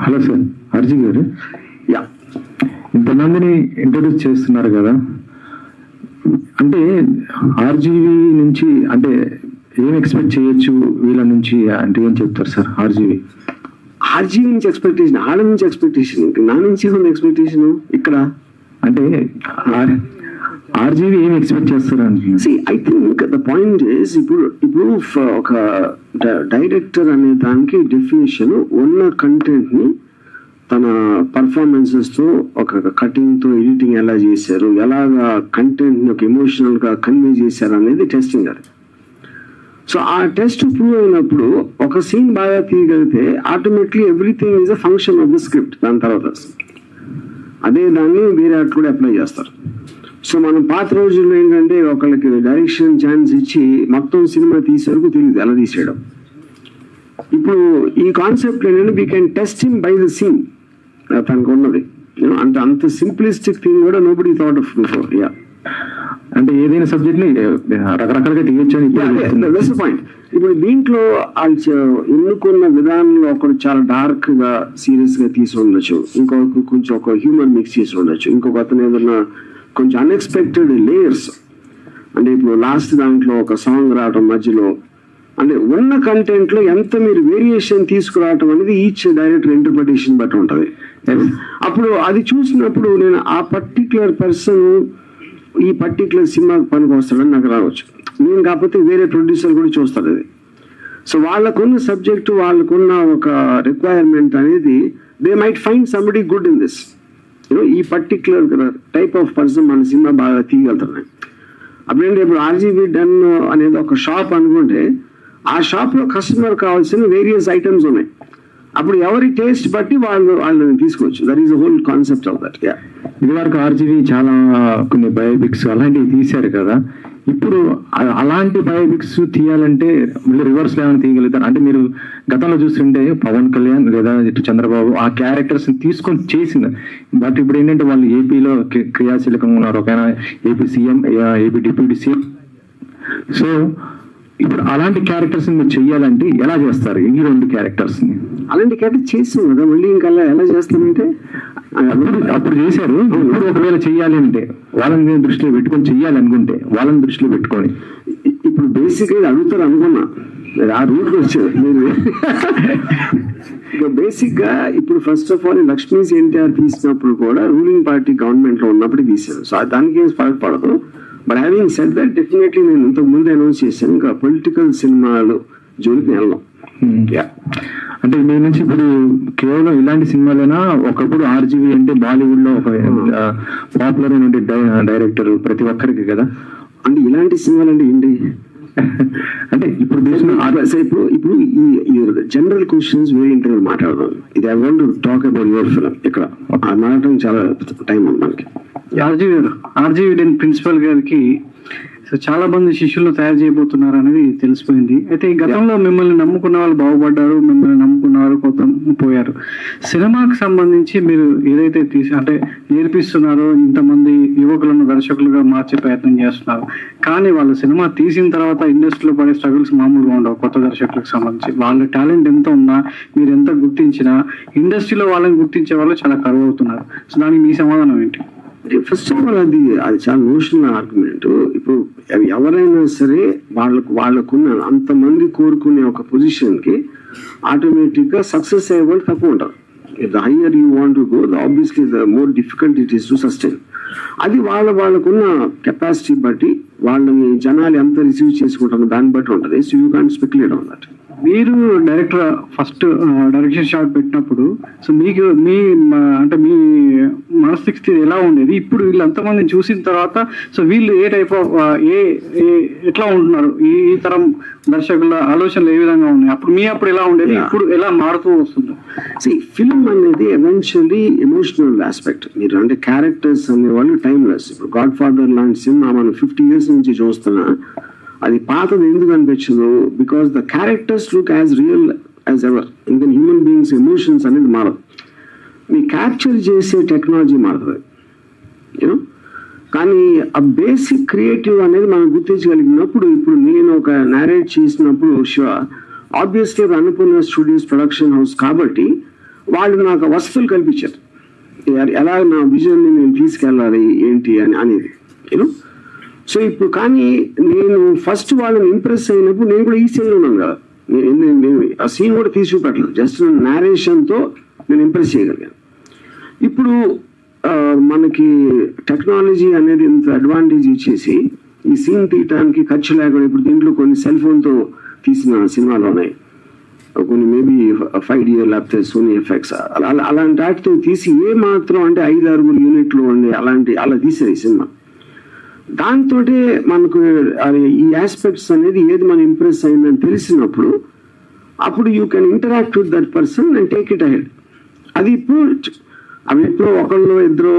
Hello sir, అర్జీ గారు. Yeah, ఇంతమందిని ఇంట్రొడ్యూస్ చేస్తున్నారు కదా, అంటే ఆర్జీవి నుంచి అంటే ఏం ఎక్స్పెక్ట్ చేయొచ్చు వీళ్ళ నుంచి అంటే ఏం చెప్తారు సార్? ఆర్జీవి నుంచి ఎక్స్పెక్టేషన్, ఆడ నుంచి ఎక్స్పెక్టేషన్, నా నుంచి ఉంది ఎక్స్పెక్టేషన్. ఇక్కడ అంటే ఆర్జీవి ఏం ఎక్స్పెక్ట్ చేస్తారు అంటే I think the point is ఇప్పుడు ఒక డైరెక్టర్ అనే దానికి డెఫినేషన్ ఉన్న కంటెంట్ ని తన పర్ఫార్మెన్సెస్ తో, ఒక కటింగ్ తో, ఎడిటింగ్ ఎలా చేశారు, ఎలాగా కంటెంట్ ని ఒక ఎమోషనల్ గా కన్వే చేశారు అనేది టెస్టింగ్. అది సో ఆ టెస్ట్ ప్రూవ్ అయినప్పుడు ఒక సీన్ బాగా తీయగలిగితే automatically everything is a function of the script. దాని తర్వాత అదే దాన్ని వేరే ఆర్ట్ కూడా అప్లై చేస్తారు. సో మనం పాత రోజుల్లో ఏంటంటే ఒకళ్ళకి డైరెక్షన్ ఛాన్స్ ఇచ్చి మొత్తం సినిమా తీసే వరకు తెలియదు ఎలా తీసేయడం. ఇప్పుడు ఈ కాన్సెప్ట్ ఏంటంటే we can test him by the scene. తనకు ఉన్నది అంటే అంత సింప్లిస్టిక్ థింగ్ కూడా nobody thought of before. Yeah, అంటే ఏదైనా సబ్జెక్ట్ ని రకరకాలుగా తీయొచ్చు అని పాయింట్. ఇప్పుడు దీంట్లో ఎన్నుకున్న విధానంలో ఒకడు చాలా డార్క్ గా సీరియస్ గా తీసి ఉండొచ్చు, ఇంకొక కొంచెం ఒక హ్యూమర్ మిక్స్ చేసి ఉండొచ్చు, ఇంకొక అతను ఏదన్నా కొంచెం అన్ఎక్స్పెక్టెడ్ లేయర్స్. అంటే ఇప్పుడు లాస్ట్ దాంట్లో ఒక సాంగ్ రావటం మధ్యలో, అంటే ఉన్న కంటెంట్ లో ఎంత మీరు వేరియేషన్ తీసుకురావటం అనేది ఈచ్ డైరెక్టర్ ఇంటర్ప్రిటేషన్ బట్టి ఉంటుంది. అప్పుడు అది చూసినప్పుడు నేను ఆ పర్టిక్యులర్ పర్సన్ ఈ పర్టిక్యులర్ సినిమాకి పనికి వస్తాడని నాకు రావచ్చు. నేను కాకపోతే వేరే ప్రొడ్యూసర్ కూడా చూస్తారు అది. సో వాళ్ళకున్న సబ్జెక్టు, వాళ్ళకున్న ఒక రిక్వైర్మెంట్ అనేది they might find somebody good in this. ఈ పర్టిక్యులర్ టైప్ ఆఫ్ పర్సన్ మన సినిమా బాగా తీయగలుగుతున్నాయి. అప్పుడేంటే ఇప్పుడు ఆర్జీబీ డన్ అనేది ఒక షాప్ అనుకుంటే ఆ షాప్ లో కస్టమర్ కావాల్సిన వేరియస్ ఐటమ్స్ ఉన్నాయి. అప్పుడు ఎవరి టేస్ట్ బట్టి వాళ్ళని తీసుకోవచ్చు. That is the whole concept of that. ఇది వరకు ఆర్జీవి చాలా కొన్ని బయోపిక్స్ అలాంటివి తీశారు కదా, ఇప్పుడు అలాంటి బయోపిక్స్ తీయాలంటే మళ్ళీ రివర్స్ లో ఏమైనా తీయగలుగుతారు? అంటే మీరు గతంలో చూస్తుంటే పవన్ కళ్యాణ్ లేదా ఇటు చంద్రబాబు ఆ క్యారెక్టర్స్ తీసుకొని చేసింది. బట్ ఇప్పుడు ఏంటంటే వాళ్ళు ఏపీలో క్రియాశీలకంగా ఉన్నారు, ఒక AP CM, AP deputy CM. So ఇప్పుడు అలాంటి క్యారెక్టర్స్ మీరు చెయ్యాలంటే ఎలా చేస్తారు? ఈ రెండు క్యారెక్టర్స్ ని అలాంటి క్యారెక్టర్ చేసాం కదా, మళ్ళీ ఇంకా ఎలా చేస్తామంటే అప్పుడు చేశారు. ఇప్పుడు ఒకవేళ చెయ్యాలి అంటే వాళ్ళని దృష్టిలో పెట్టుకొని చెయ్యాలి అనుకుంటే వాళ్ళని దృష్టిలో పెట్టుకొని ఇప్పుడు బేసిక్ గా అడుగుతారు అనుకున్నా, ఆ రూట్ వచ్చారు మీరు. బేసిక్ గా ఇప్పుడు first of all Lakshmi's NTR తీసినప్పుడు కూడా రూలింగ్ పార్టీ గవర్నమెంట్ లో ఉన్నప్పుడు తీశారు. సో దానికి ఏం ఫరక్ పడదు. But having said that definitely నేను ఇంతకు ముందు అనౌన్స్ చేశాను, ఇంకా పొలిటికల్ సినిమాలు జోలికి వెళ్ళాం. అంటే మీ నుంచి ఇప్పుడు కేవలం ఇలాంటి సినిమాలైనా, ఒకప్పుడు ఆర్జీవి అంటే బాలీవుడ్ లో ఒక పాపులర్ అయిన డైరెక్టర్ ప్రతి ఒక్కరికి కదా. అంటే ఇలాంటి సినిమాలు అంటే ఏంటి అంటే ఇప్పుడు ఇప్పుడు ఈ జనరల్ క్వశ్చన్స్ వేరే ఇంటర్వ్యూ మాట్లాడదాం. ఇది I want to talk about your film. ఇక్కడ మాట్లాడటం చాలా టైం ఉంది మనకి. ఆర్జీవి ప్రిన్సిపల్ గారికి చాలా మంది శిష్యులను తయారు చేయబోతున్నారు అనేది తెలిసిపోయింది. అయితే ఈ గతంలో మిమ్మల్ని నమ్ముకున్న వాళ్ళు బాగుపడ్డారు, మిమ్మల్ని నమ్ముకున్న వాళ్ళు కొంత పోయారు. సినిమాకి సంబంధించి మీరు ఏదైతే అంటే నేర్పిస్తున్నారో, ఇంతమంది యువకులను దర్శకులుగా మార్చే ప్రయత్నం చేస్తున్నారు, కానీ వాళ్ళు సినిమా తీసిన తర్వాత ఇండస్ట్రీలో పడే స్ట్రగుల్స్ మామూలుగా ఉండవు. కొత్త దర్శకులకు సంబంధించి వాళ్ళ టాలెంట్ ఎంత ఉన్నా, మీరు ఎంత గుర్తించినా ఇండస్ట్రీలో వాళ్ళని గుర్తించే వాళ్ళు చాలా కరువు అవుతున్నారు. సో దానికి మీ సమాధానం ఏంటి? ఫస్ట్ ఆఫ్ ఆల్ అది చాలా నోషనల్ ఆర్గ్యుమెంట్. ఇప్పుడు ఎవరైనా సరే వాళ్ళకున్న అంతమంది కోరుకునే ఒక పొజిషన్ కి ఆటోమేటిక్ గా సక్సెస్ అయ్యే వాళ్ళు తక్కువ ఉంటారు. The higher you want to go, obviously the more difficult it is to sustain. అది వాళ్ళకున్న కెపాసిటీ బట్టి, వాళ్ళని జనాలు ఎంత రిసీవ్ చేసుకుంటారో దాన్ని బట్టి ఉంటుంది. So you can't speculate on that. మీరు డైరెక్టర్ ఫస్ట్ డైరెక్షన్ షాట్ పెట్టినప్పుడు సో మీకు మీ మనస్థితి ఎలా ఉండేది? ఇప్పుడు వీళ్ళు అంతమందిని చూసిన తర్వాత సో వీళ్ళు ఏ టైప్ ఆఫ్ ఎట్లా ఉంటున్నారు, ఈ తరం దర్శకుల ఆలోచనలు ఏ విధంగా ఉన్నాయి? అప్పుడు ఎలా ఉండేది, ఇప్పుడు ఎలా మారుతూ వస్తుంది? ఫిల్మ్ అనేది ఎవెన్చువల్లీ ఎమోషనల్ ఆస్పెక్ట్. మీరు అంటే క్యారెక్టర్స్ అనేవాళ్ళు టైమ్లెస్. ఇప్పుడు గాడ్ ఫాదర్ లాంటి సినిమా మనం 50 years నుంచి చూస్తున్నా, అది పాతది ఎందుకు అనిపించదు? Because the characters look as real as ever. ఇంకా హ్యూమన్ బీయింగ్స్ ఎమోషన్స్ అనేది మారదు. మీ క్యాప్చర్ చేసే టెక్నాలజీ మారుతుంది, యూనో. కానీ ఆ బేసిక్ క్రియేటివ్ అనేది మనం గుర్తించగలిగినప్పుడు, ఇప్పుడు నేను ఒక నేరేట్ చేసినప్పుడు Shiva obviously Annapurna studios production house కాబట్టి వాళ్ళు నాకు వసతులు కల్పించారు, ఎలా నా విజన్ని నేను తీసుకెళ్ళాలి ఏంటి అనేది యూనో. సో ఇప్పుడు కానీ నేను ఫస్ట్ వాళ్ళని ఇంప్రెస్ అయినప్పుడు నేను కూడా ఈ సీన్లో ఉన్నాను కదా, నేను ఆ సీన్ కూడా తీసి చూపెట్టలేదు, జస్ట్ నేరేషన్తో నేను ఇంప్రెస్ చేయగలిగాను. ఇప్పుడు మనకి టెక్నాలజీ అనేది ఇంత అడ్వాంటేజ్ ఇచ్చేసి ఈ సీన్ తీయటానికి ఖర్చు లేకుండా ఇప్పుడు దీంట్లో కొన్ని సెల్ ఫోన్తో తీసిన సినిమాలు ఉన్నాయి, కొన్ని మేబీ 5D లేకపోతే సోనీ ఎఫెక్ట్స్ అలాంటి వాటితో తీసి ఏ మాత్రం అంటే 5-6 యూనిట్లు ఉండే అలా తీసారు ఈ సినిమా. దాంతో మనకు ఈ ఆస్పెక్ట్స్ అనేది ఏది మనం ఇంప్రెస్ అయిందని తెలిసినప్పుడు అప్పుడు you can interact with that person and take it ahead. అది ఇప్పుడు అవి ఎప్పుడో ఒకళ్ళు ఇద్దరు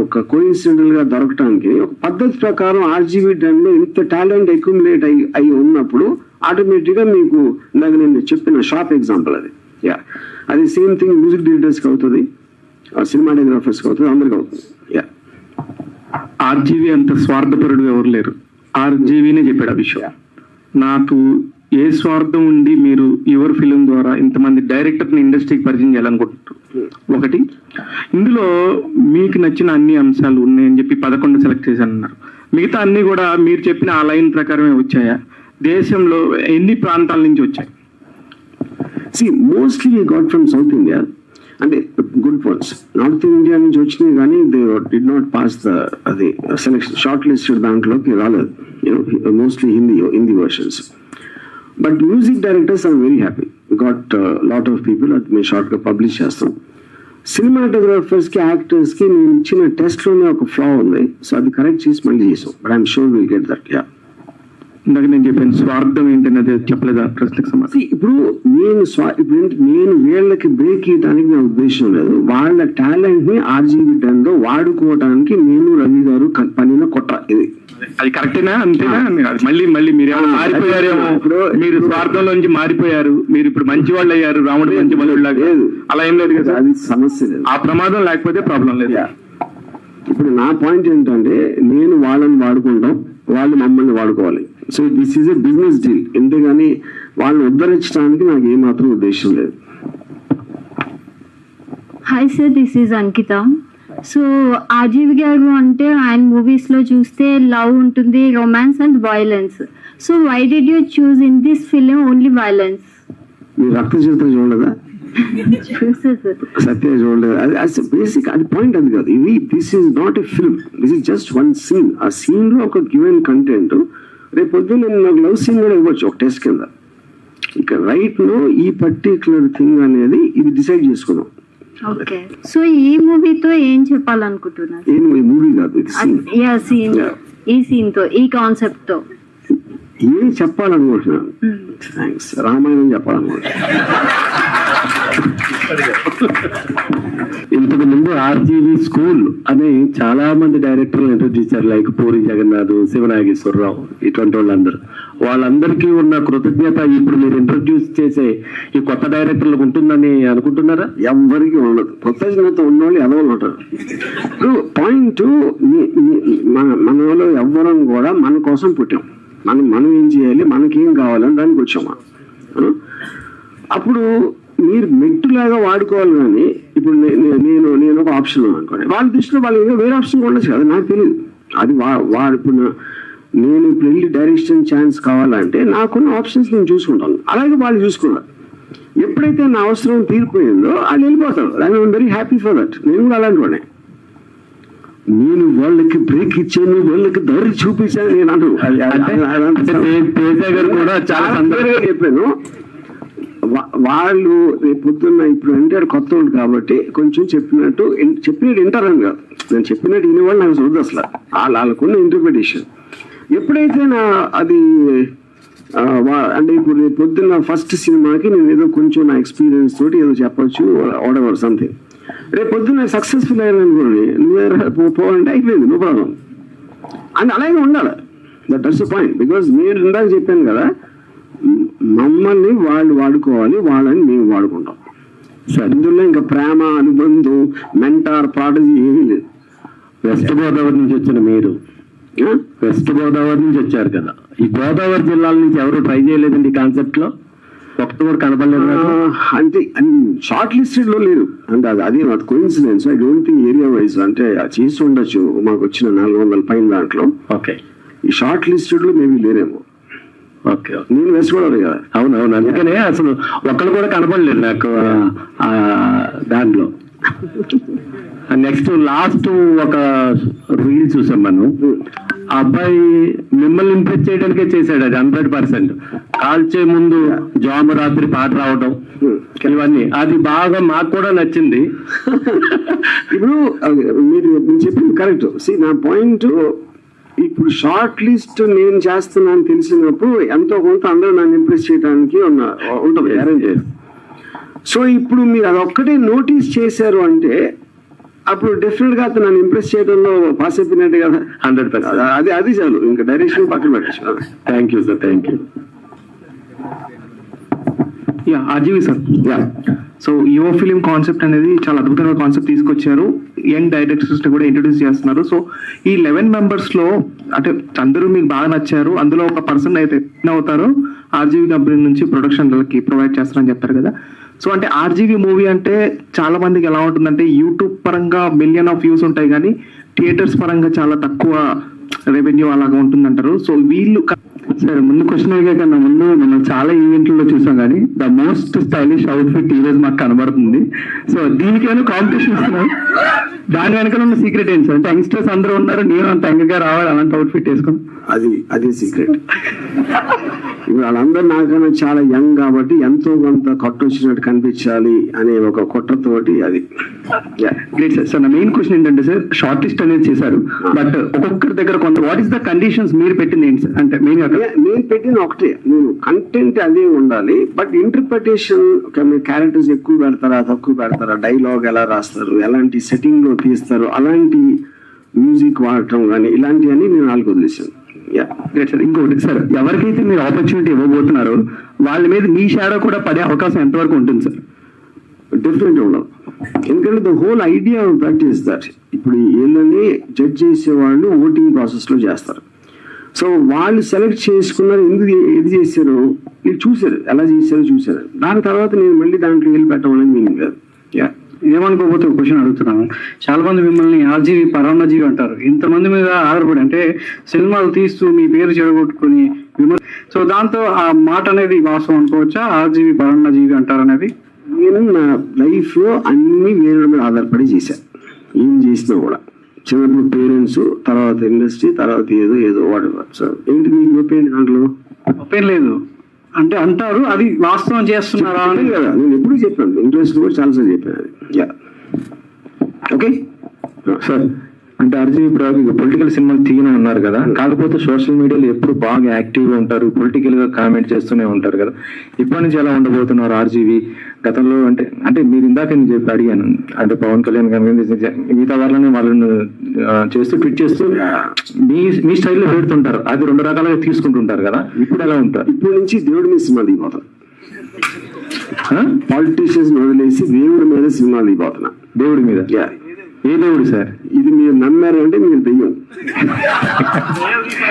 ఒక కోఇన్సిడెంటల్ గా దొరకటానికి ఒక పద్ధతి ప్రకారం ఆర్జీవీ టైంలో ఇంత టాలెంట్ అక్యుములేట్ అయి ఉన్నప్పుడు ఆటోమేటిక్ గా మీకు ఇందాక నేను చెప్పిన షార్ప్ ఎగ్జాంపుల్ అది. యా, అది సేమ్ థింగ్ మ్యూజిక్ డైరెక్టర్స్కి అవుతుంది, సినిమాటోగ్రాఫర్స్కి అవుతుంది, అందరికి అవుతుంది. యా, ఆర్జీవీ అంత స్వార్థపరుడు ఎవరు లేరు, ఆర్జీవీనే చెప్పాడు ఆ విషయం. నాకు ఏ స్వార్థం ఉండి మీరు యువర్ ఫిలిం ద్వారా ఇంతమంది డైరెక్టర్ని ఇండస్ట్రీకి పరిచయం చేయాలనుకుంటున్నారు? ఒకటి, ఇందులో మీకు నచ్చిన అన్ని అంశాలు ఉన్నాయని చెప్పి 11 సెలెక్ట్ చేశాను అన్నారు. మిగతా అన్ని కూడా మీరు చెప్పిన ఆ లైన్ ప్రకారమే వచ్చాయా? దేశంలో ఎన్ని ప్రాంతాల నుంచి వచ్చాయి? Mostly we got from south India, అంటే గుడ్ పాయింట్స్. నార్త్ ఇండియా నుంచి వచ్చినాయి కానీ దే డిడ్ నాట్ పాస్ అది సెలెక్షన్ షార్ట్ లిస్టెడ్ దాంట్లోకి రాలేదు, mostly Hindi versions. But music directors I'm very happy, got lot of people, అది మేము షార్ట్గా పబ్లిష్ చేస్తాం. సినిమాటోగ్రాఫర్స్కి యాక్టర్స్కి మేము ఇచ్చిన టెస్ట్లోనే ఒక ఫ్లా ఉంది, సో అది కరెక్ట్ చేసి మళ్ళీ చేసాం. But I'm sure will get that. Yeah, ఇందాక నేను చెప్పాను స్వార్థం ఏంటనేది చెప్పలేదా ప్రశ్నకు సమాధానం? ఇప్పుడు నేను వీళ్ళకి బ్రేక్ ఇవ్వడానికి నా ఉద్దేశం లేదు, వాళ్ళ టాలెంట్ ని ఆర్జీవీ టైంలో వాడుకోవడానికి నేను రవి గారు పనిన కొట్ట ఇది. అది కరెక్టేనా? అంతేనా? మళ్ళీ మీరు ఏమైనా మారిపోయారేమో, మీరు స్వార్థంలో నుంచి మారిపోయారు, మీరు ఇప్పుడు మంచి వాళ్ళు అయ్యారు, రాముడు మంచి వాళ్ళు లేదు, అలా ఏం లేదు కదా. అది సమస్య లేదు, ఆ ప్రమాదం లేకపోతే ప్రాబ్లం లేదు. ఇప్పుడు నా పాయింట్ ఏంటంటే నేను వాళ్ళని వాడుకుంటాం, వాళ్ళు మమ్మల్ని వాడుకోవాలి. So this is a business deal, ఎందుకని వాళ్ళని ఉద్ధరించడానికి నాకు ఏమాత్రం ఉద్దేశం లేదు. Hi sir, this is Ankita. So RGV గారు అంటే ఆయన మూవీస్ లో చూస్తే లవ్ ఉంటుంది, romance and violence. So why did you choose in this film only violence? మీరు రక్త చిత్రం చూడలేదా? సత్య చూడలేదు. అది బేసిక్, అది పాయింట్ అది కాదు. ఇది this is not a film, this is just one scene. ఆ సీన్ లో ఒక గివెన్ కంటెంట్ రేపు పొద్దున్న నేను నాకు లవ్ సీన్ కూడా ఇవ్వచ్చు ఒక టెస్ట్ కింద. ఇక రైట్ నో ఈ పర్టికులర్ థింగ్ అనేది ఇది డిసైడ్ చేసుకున్నాం. ఓకే, సో ఈ మూవీతో ఏం చెప్పాలనుకుంటున్నారు? ఏం మూవీ కాదు, ఇది సీన్. ఈ సీన్ తో, ఈ కాన్సెప్ట్ తో ఏం చెప్పాలనుకుంటున్నాను? థ్యాంక్స్, రామాయణం చెప్పాలనుకుంటున్నాను. ఇంతకు ముందు ఆర్జీవీ స్కూల్ అని చాలా మంది డైరెక్టర్లు ఇంట్రడ్యూస్ చేశారు, లైక్ పూరి జగన్నాథ్, శివనాగేశ్వరరావు, ఇటువంటి వాళ్ళందరికీ ఉన్న కృతజ్ఞత ఇప్పుడు మీరు ఇంట్రడ్యూస్ చేసే ఈ కొత్త డైరెక్టర్లకు ఉంటుందని అనుకుంటున్నారా? ఎవరికి ఉండదు, కృతజ్ఞత ఉన్నవాళ్ళు ఎదవలు ఉంటారు. ఇప్పుడు పాయింట్, మనలో ఎవ్వరం కూడా మన కోసం పుట్టాం, మనం ఏం చేయాలి, మనకేం కావాలని దానికి వచ్చామా. అప్పుడు మీరు మెట్టులాగా వాడుకోవాలి. కానీ ఇప్పుడు నేను ఒక ఆప్షన్ అనుకోండి, వాళ్ళ దృష్టిలో వాళ్ళు ఏదో వేరే ఆప్షన్ ఉండొచ్చు కదా, నాకు తెలియదు. అది వాడు ఇప్పుడు నేను ఇప్పుడు వెళ్ళి డైరెక్షన్ ఛాన్స్ కావాలంటే నాకున్న ఆప్షన్స్ నేను చూసుకుంటాను, అలాగే వాళ్ళు చూసుకున్నారు. ఎప్పుడైతే నా అవసరం తీరిపోయిందో వాళ్ళు వెళ్ళిపోతారు. I'm very happy for that. నేను కూడా అలాంటి వాడే. నేను వాళ్ళకి బ్రేక్ ఇచ్చాను, వాళ్ళకి దారి చూపించాను నేను చెప్పాను. వాళ్ళు రేపు పొద్దున్న ఇప్పుడు అంటారు కొత్త వాళ్ళు కాబట్టి కొంచెం చెప్పినట్టు వింటారని కాదు, నేను చెప్పినట్టు వినేవాళ్ళు నాకు చూద్దు అసలు వాళ్ళకున్న ఇంటర్ప్రిటేషన్. ఎప్పుడైతే నా అది అంటే ఇప్పుడు రేపు పొద్దున్న ఫస్ట్ సినిమాకి నేను ఏదో కొంచెం నా ఎక్స్పీరియన్స్ తోటి ఏదో చెప్పచ్చు, వాడెవర్ సంథింగ్. రేపు పొద్దున్న సక్సెస్ఫుల్ అయ్యాను అనుకోండి, నువ్వు పోవాలంటే అయిపోయింది, నో ప్రాబ్లం. అని అలాగే ఉండాలి. That's the point. బికాజ్ నేను ఇందాక చెప్పాను కదా, మమ్మల్ని వాళ్ళు వాడుకోవాలి, వాళ్ళని మేము వాడుకుంటాం. సో అందులో ఇంకా ప్రేమ, అనుబంధం, మెంటార్, ప్రాటజీ ఏమీ లేదు. వెస్ట్ గోదావరి నుంచి వచ్చిన మీరు వెస్ట్ గోదావరి నుంచి వచ్చారు కదా, ఈ గోదావరి జిల్లాల నుంచి ఎవరు ట్రై చేయలేదండి ఈ కాన్సెప్ట్ లో? ఒక్కటి కూడా కనపడలేదు నాకు. అంటే షార్ట్ లిస్టెడ్ లో లేరు అంటే అది coincidence. I don't think area wise అంటే చేసి ఉండొచ్చు మాకు వచ్చిన 400 పైన దాంట్లో. ఓకే, ఈ షార్ట్ లిస్టెడ్ లో మేబీ లేరేమో. ఓకే, నేను వెస్ట్ గోదావరి కదా. అవునవును, అందుకనే అసలు ఒక్కళ్ళు కూడా కనపడలేదు నాకు దాంట్లో. నెక్స్ట్ లాస్ట్ ఒక రీల్ చూసాం మనం, ఆ అబ్బాయి మిమ్మల్ని ఇంప్రెస్ చేయడానికే చేశాడు అది 100%. కాల్చే ముందు జాము రాత్రి పాట రావడం ఇవన్నీ అది బాగా మాకు కూడా నచ్చింది. ఇప్పుడు మీరు చెప్పింది కరెక్ట్. నా పాయింట్, ఇప్పుడు షార్ట్ లిస్ట్ నేను చేస్తున్నాను తెలిసినప్పుడు ఎంతో కొంత అందరూ నన్ను ఇంప్రెస్ చేయడానికి ఉంటుంది అరేంజ్. సో ఇప్పుడు మీరు అదొక్కటే నోటీస్ చేశారు అంటే అప్పుడు డెఫినెట్ గా నన్ను ఇంప్రెస్ చేయడంలో పాస్ అయిపోయినట్టే కదా. 100%. అది చాలు, ఇంకా డైరెక్షన్ పక్కన పెట్టచ్చు. Thank you sir, thank you. RGV sir, so యువ ఫిలిం కాన్సెప్ట్ అనేది చాలా అద్భుతమైన కాన్సెప్ట్ తీసుకొచ్చారు. యంగ్ డైరెక్టర్స్ ని కూడా ఇంట్రొడ్యూస్ చేస్తున్నారు. సో ఈ 11 members లో అంటే అందరూ మీకు బాగా నచ్చారు, అందులో ఒక పర్సన్ అయితే అవుతారు ఆర్జీవి కంపెనీ నుంచి ప్రొడక్షన్లకి ప్రొవైడ్ చేస్తారని చెప్పారు కదా. సో అంటే ఆర్జీవి మూవీ అంటే చాలా మందికి ఎలా ఉంటుందంటే యూట్యూబ్ పరంగా మిలియన్ ఆఫ్ వ్యూస్ ఉంటాయి కానీ థియేటర్స్ పరంగా చాలా తక్కువ రెవెన్యూ అలాగా ఉంటుందంటారు. సో వీళ్ళు సరే, ముందు క్వశ్చన్ అడిగే కన్నా ముందు మనం చాలా ఈవెంట్లలో చూసాం కానీ ద మోస్ట్ స్టైలిష్ అవుట్ఫిట్ ఈ రోజు మాకు కనబడుతుంది. సో దీనికైనా కాంపిటీషన్ ఇస్తున్నాం, దాని వెనక ఉన్న సీక్రెట్ ఏంటి సార్? అంటే యంగ్స్టర్స్ అందరూ ఉన్నారు, నేను అంత యంగ్గా రావాలి అలాంటి అవుట్ఫిట్ వేసుకుని. అది సీక్రెట్. ఇప్పుడు వాళ్ళందరూ నాకన్నా చాలా యంగ్ కాబట్టి ఎంతో కొంత కొట్టొచ్చినట్టు కనిపించాలి అనే ఒక కుట్రతోటి అది. Great sir. సార్ నా మెయిన్ క్వశ్చన్ ఏంటంటే సార్, షార్ట్ లిస్ట్ అనేది చేశారు బట్ ఒక్కొక్కరి దగ్గర కొంత వాట్ ఈస్ ద కండిషన్స్ మీరు పెట్టింది ఏంటి సార్? అంటే మెయిన్ నేను పెట్టిన ఒకటే, నేను కంటెంట్ అదే ఉండాలి బట్ ఇంటర్ప్రిటేషన్ క్యారెక్టర్స్ ఎక్కువ పెడతారా తక్కువ పెడతారా, డైలాగ్ ఎలా రాస్తారు, ఎలాంటి సెట్టింగ్ లో తీస్తారు, అలాంటి మ్యూజిక్ వాడటం కానీ ఇలాంటివన్నీ నేను వాళ్ళకి వదిలేసాను. Great sir. ఇంకోటి సార్, ఎవరికైతే మీరు ఆపర్చునిటీ ఇవ్వబోతున్నారో వాళ్ళ మీద మీ షాడో కూడా పడే అవకాశం ఎంతవరకు ఉంటుంది సార్? డిఫరెంట్ ఉండవు. ఎందుకంటే the whole idea of that is that ఇప్పుడు వీళ్ళని జడ్జ్ చేసేవాళ్ళు ఓటింగ్ ప్రాసెస్ లో చేస్తారు. సో వాళ్ళు సెలెక్ట్ చేసుకున్నారు, ఎందుకు ఏది చేశారు మీరు చూసారు, ఎలా చేశారో చూసారు. దాని తర్వాత నేను మళ్ళీ దాంట్లో వెళ్ళి పెట్టడం మీనింగ్ కాదు. ఏమనుకోకపోతే ఒక క్వశ్చన్ అడుగుతున్నాను. చాలా మంది మిమ్మల్ని ఆర్జీవి పరాన్నజీవి అంటారు. ఇంతమంది మీద ఆధారపడి అంటే సినిమాలు తీస్తూ మీ పేరు చెడగొట్టుకుని సో దాంతో ఆ మాట అనేది వాస్తవం అనుకోవచ్చా? ఆర్జీవి పరాన్నజీవి అంటారు అనేది. నేను నా లైఫ్ అన్ని వేరే మీద ఆధారపడి చేశాను. ఏం చేసినా కూడా చిన్నప్పుడు పేరెంట్స్, తర్వాత ఇండస్ట్రీ, తర్వాత ఏదో వాడు. సో ఏంటి మీకు ఒపేంటి దాంట్లో? ఒపేం లేదు అంటే అంటారు, అది వాస్తవం చేస్తున్నారా అని కదా నేను ఎప్పుడు చెప్పాను, ఇంట్రెస్ట్ కూడా చాలాసార్లు చెప్పాను అది. ఓకే సార్, అంటే ఆర్జీవి ఇప్పుడు పొలిటికల్ సినిమాలు తీయనే ఉన్నారు కదా, కాకపోతే సోషల్ మీడియాలో ఎప్పుడు బాగా యాక్టివ్ గా ఉంటారు, పొలిటికల్ గా కామెంట్ చేస్తూనే ఉంటారు కదా. ఇప్పటి నుంచి ఎలా ఉండబోతున్నారు ఆర్జీవి? గతంలో అంటే మీరు ఇందాక నేను చెప్పి అడిగాను, అంటే పవన్ కళ్యాణ్ కానీ మిగతా వాళ్ళని చేస్తూ ట్వీట్ చేస్తూ మీ స్టైల్లో పెడుతుంటారు, అది 2 రకాలుగా తీసుకుంటుంటారు కదా. ఇప్పుడు ఎలా ఉంటారు? ఇప్పటి నుంచి దేవుడి మీద సినిమా దిగిపోతాను, పాలిటీషియన్స్ వదిలేసి దేవుడి మీద సినిమా దిగిపోతున్నా. దేవుడి మీద? ఏ దేవుడు సార్? ఇది మీరు నమ్మారంటే మీరు దెయ్యం.